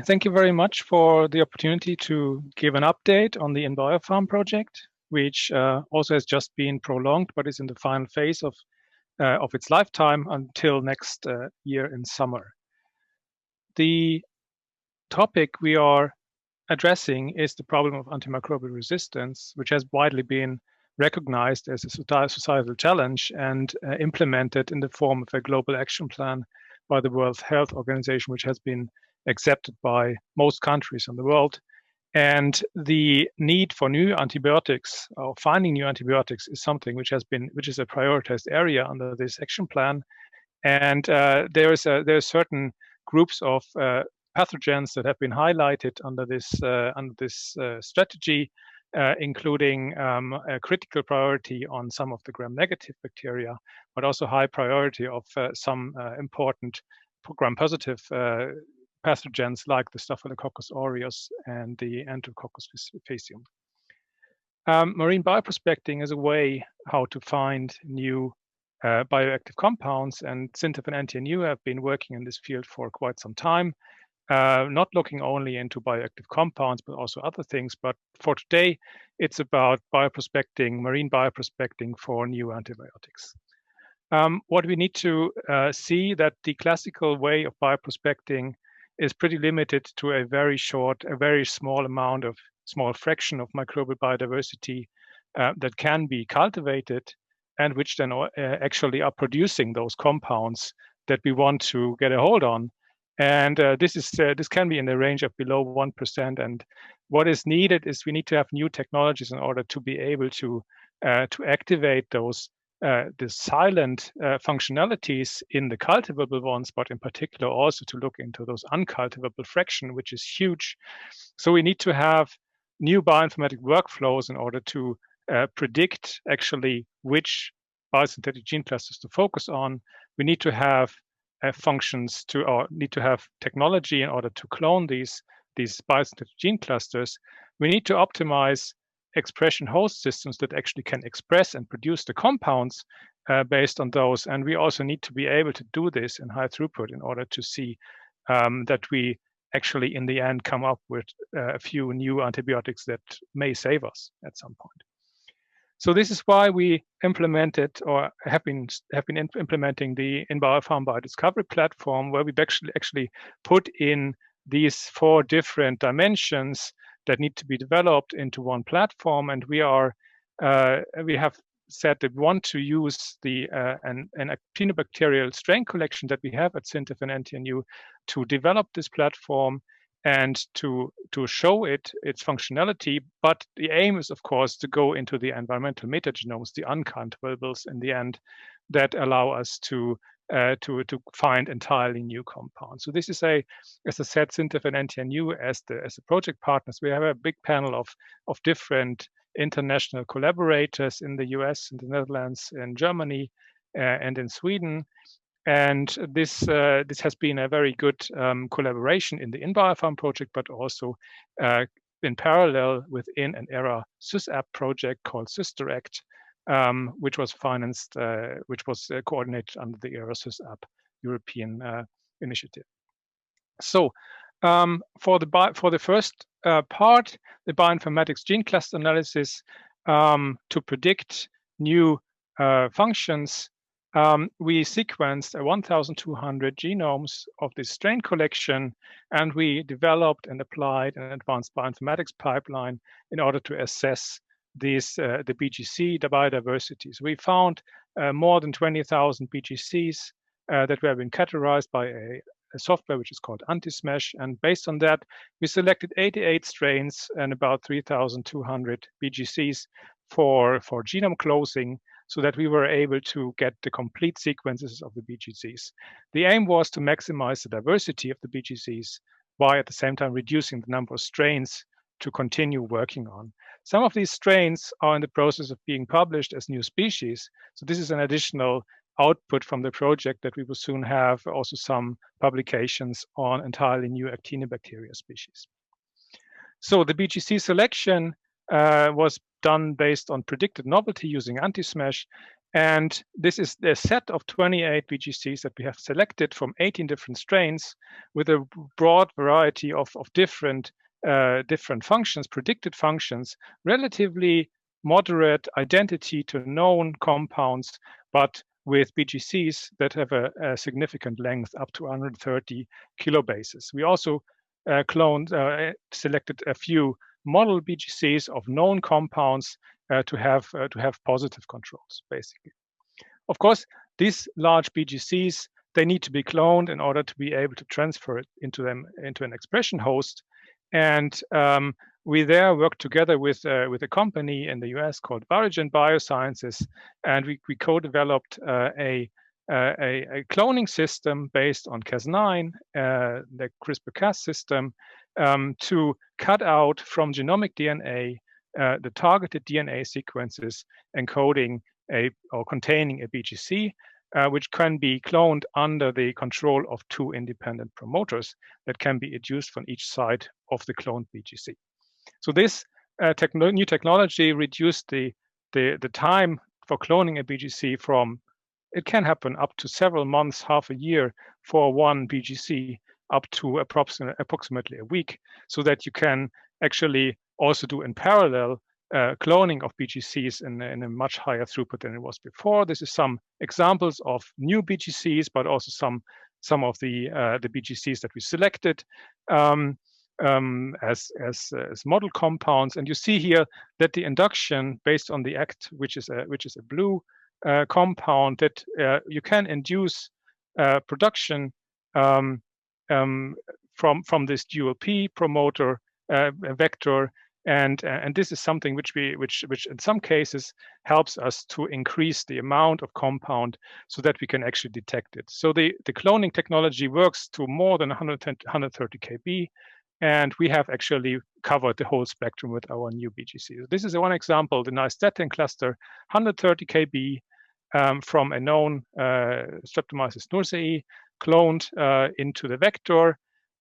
Thank you very much for the opportunity to give an update on the InBiofarm project, which also has just been prolonged, but is in the final phase of its lifetime until next year in summer. The topic we are addressing is the problem of antimicrobial resistance, which has widely been recognized as a societal challenge and implemented in the form of a global action plan by the World Health Organization, which has been accepted by most countries in the world. And the need for new antibiotics or finding new antibiotics is something which is a prioritized area under this action plan. And there are certain groups of pathogens that have been highlighted under this strategy, including a critical priority on some of the gram-negative bacteria, but also high priority of some important gram-positive pathogens like the Staphylococcus aureus and the Enterococcus faecium. Marine bioprospecting is a way how to find new bioactive compounds, and SINTEF and NTNU have been working in this field for quite some time, not looking only into bioactive compounds, but also other things. But for today, it's about bioprospecting, marine bioprospecting for new antibiotics. What we need to see that the classical way of bioprospecting is pretty limited to a very small fraction of microbial biodiversity that can be cultivated and which then actually are producing those compounds that we want to get a hold on. And this can be in the range of below 1%. And what is needed is we need to have new technologies in order to be able to activate those the silent functionalities in the cultivable ones, but in particular also to look into those uncultivable fraction, which is huge. So we need to have new bioinformatic workflows in order to predict actually which biosynthetic gene clusters to focus on. We need to have need to have technology in order to clone these biosynthetic gene clusters. We need to optimize expression host systems that actually can express and produce the compounds based on those. And we also need to be able to do this in high throughput in order to see that we actually in the end come up with a few new antibiotics that may save us at some point. So this is why we implemented or have been implementing the InBiofarm Biodiscovery platform, where we've actually put in these 4 different dimensions that need to be developed into one platform. And we have said that we want to use an actinobacterial strain collection that we have at SINTEF and NTNU to develop this platform and to show its functionality. But the aim is, of course, to go into the environmental metagenomes, the uncultivables in the end, that allow us to find entirely new compounds. So this is as I said, SINTEF and NTNU as the project partners. We have a big panel of different international collaborators in the US, in the Netherlands, in Germany, and in Sweden. And this has been a very good collaboration in the InBiofarm project, but also in parallel within an ERA SysApp project called SysDirect, which was coordinated under the ERA SysApp European initiative. So for the first part, the bioinformatics gene cluster analysis to predict new functions, we sequenced 1,200 genomes of this strain collection, and we developed and applied an advanced bioinformatics pipeline in order to assess the BGC, the biodiversities. We found more than 20,000 BGCs that have been categorized by a software which is called AntiSmash, and based on that, we selected 88 strains and about 3,200 BGCs for genome closing, so that we were able to get the complete sequences of the BGCs. The aim was to maximize the diversity of the BGCs while at the same time reducing the number of strains to continue working on. Some of these strains are in the process of being published as new species. So this is an additional output from the project that we will soon have also some publications on entirely new actinobacteria species. So the BGC selection was done based on predicted novelty using AntiSmash, And this is a set of 28 BGCs that we have selected from 18 different strains with a broad variety of different functions, predicted functions, relatively moderate identity to known compounds, but with BGCs that have a significant length up to 130 kilobases. We also selected a few model BGCs of known compounds to have positive controls, basically. Of course, these large BGCs, they need to be cloned in order to be able to transfer it into an expression host. And we there worked together with a company in the US called Varigen Biosciences, and we co-developed a cloning system based on Cas9, the CRISPR-Cas system, to cut out from genomic DNA the targeted DNA sequences encoding or containing a BGC, which can be cloned under the control of two independent promoters that can be induced from each side of the cloned BGC. So this new technology reduced the time for cloning a BGC from, it can happen up to several months, half a year for one BGC, up to approximately a week, so that you can actually also do in parallel cloning of BGCs in a much higher throughput than it was before. This is some examples of new BGCs, but also some of the BGCs that we selected as model compounds. And you see here that the induction based on the ACT, which is a blue compound, that you can induce production from this dual P promoter vector, and this is something which in some cases helps us to increase the amount of compound so that we can actually detect it. So the cloning technology works to more than 130 kb, and we have actually covered the whole spectrum with our new BGC. This is one example, the nystatin cluster, 130 kb from a known Streptomyces nourseii, cloned into the vector.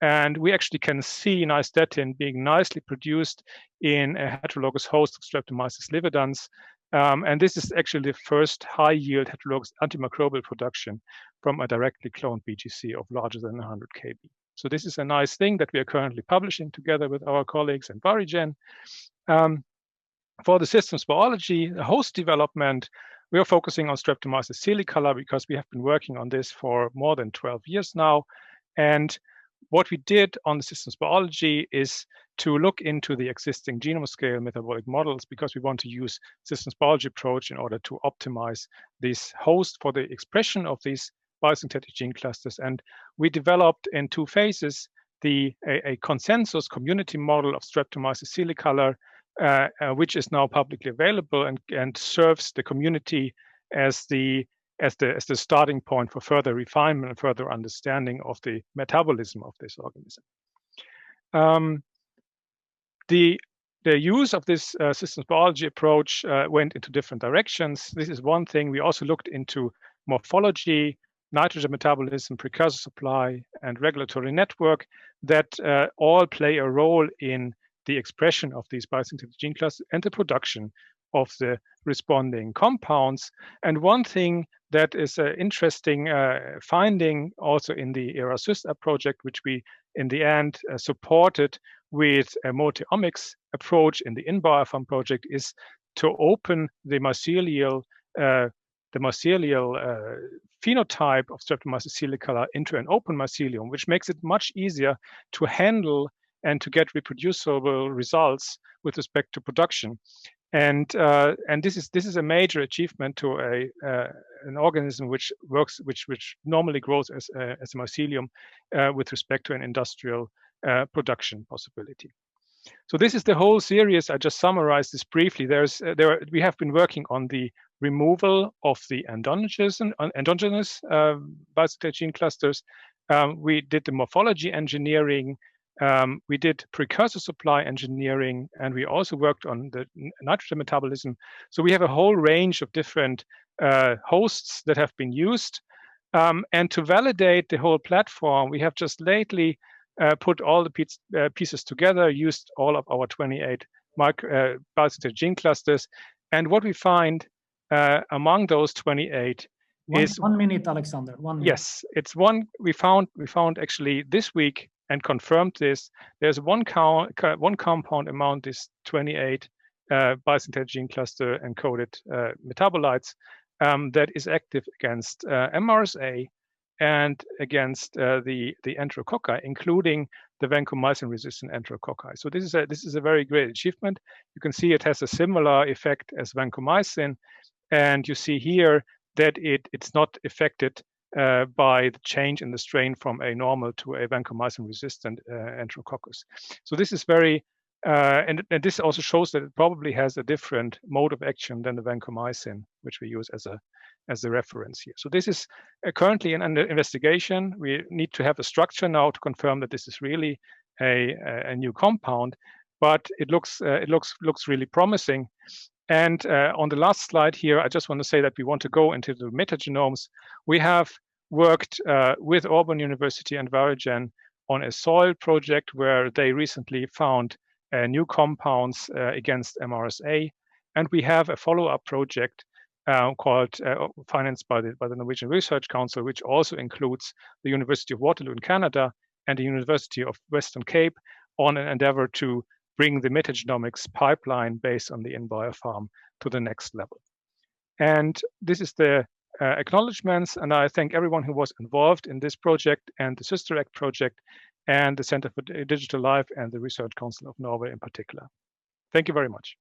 And we actually can see nystatin being nicely produced in a heterologous host of Streptomyces lividans. And this is actually the first high-yield heterologous antimicrobial production from a directly cloned BGC of larger than 100 kb. So this is a nice thing that we are currently publishing together with our colleagues in Varigen. For the systems biology, the host development, we are focusing on Streptomyces silicola because we have been working on this for more than 12 years now. And what we did on the systems biology is to look into the existing genome scale metabolic models, because we want to use systems biology approach in order to optimize this host for the expression of these biosynthetic gene clusters. And we developed in two phases a consensus community model of Streptomyces silicola, which is now publicly available and serves the community as the starting point for further refinement and further understanding of the metabolism of this organism. The use of this systems biology approach went into different directions. This is one thing. We also looked into morphology, nitrogen metabolism, precursor supply, and regulatory network that all play a role in the expression of these biosynthetic gene clusters and the production of the responding compounds. And one thing that is an interesting finding also in the ERASYS project, which we in the end supported with a multi-omics approach in the InBioFarm project, is to open the mycelial phenotype of Streptomyces silicola into an open mycelium, which makes it much easier to handle and to get reproducible results with respect to production. And this is a major achievement to an organism which normally grows as a mycelium with respect to an industrial production possibility. So this is the whole series. I just summarized this briefly. We have been working on the removal of the endogenous biosynthetic gene clusters. We did the morphology engineering. We did precursor supply engineering, and we also worked on the nitrogen metabolism. So we have a whole range of different hosts that have been used. And to validate the whole platform, we have just lately put all the pieces together, used all of our 28 biosynthetic gene clusters. And what we find among those 28 is 1 minute, Alexander. 1 minute. Yes, it's one we found actually this week and confirmed this. There's one compound among these 28 biosynthetic gene cluster encoded metabolites that is active against MRSA and against the enterococci, including the vancomycin-resistant enterococci. So this is a very great achievement. You can see it has a similar effect as vancomycin, and you see here that it's not affected by the change in the strain from a normal to a vancomycin-resistant enterococcus. So this is very, and this also shows that it probably has a different mode of action than the vancomycin, which we use as a reference here. So this is currently under investigation. We need to have a structure now to confirm that this is really a new compound, but it looks really promising. And on the last slide here, I just want to say that we want to go into the metagenomes. We have worked with Auburn University and Varigen on a soil project where they recently found new compounds against MRSA. And we have a follow-up project called financed by the Norwegian Research Council, which also includes the University of Waterloo in Canada and the University of Western Cape on an endeavor to bring the metagenomics pipeline based on the InBiofarm to the next level. And this is the acknowledgements, and I thank everyone who was involved in this project and the Sister Act project and the Center for Digital Life and the Research Council of Norway in particular. Thank you very much.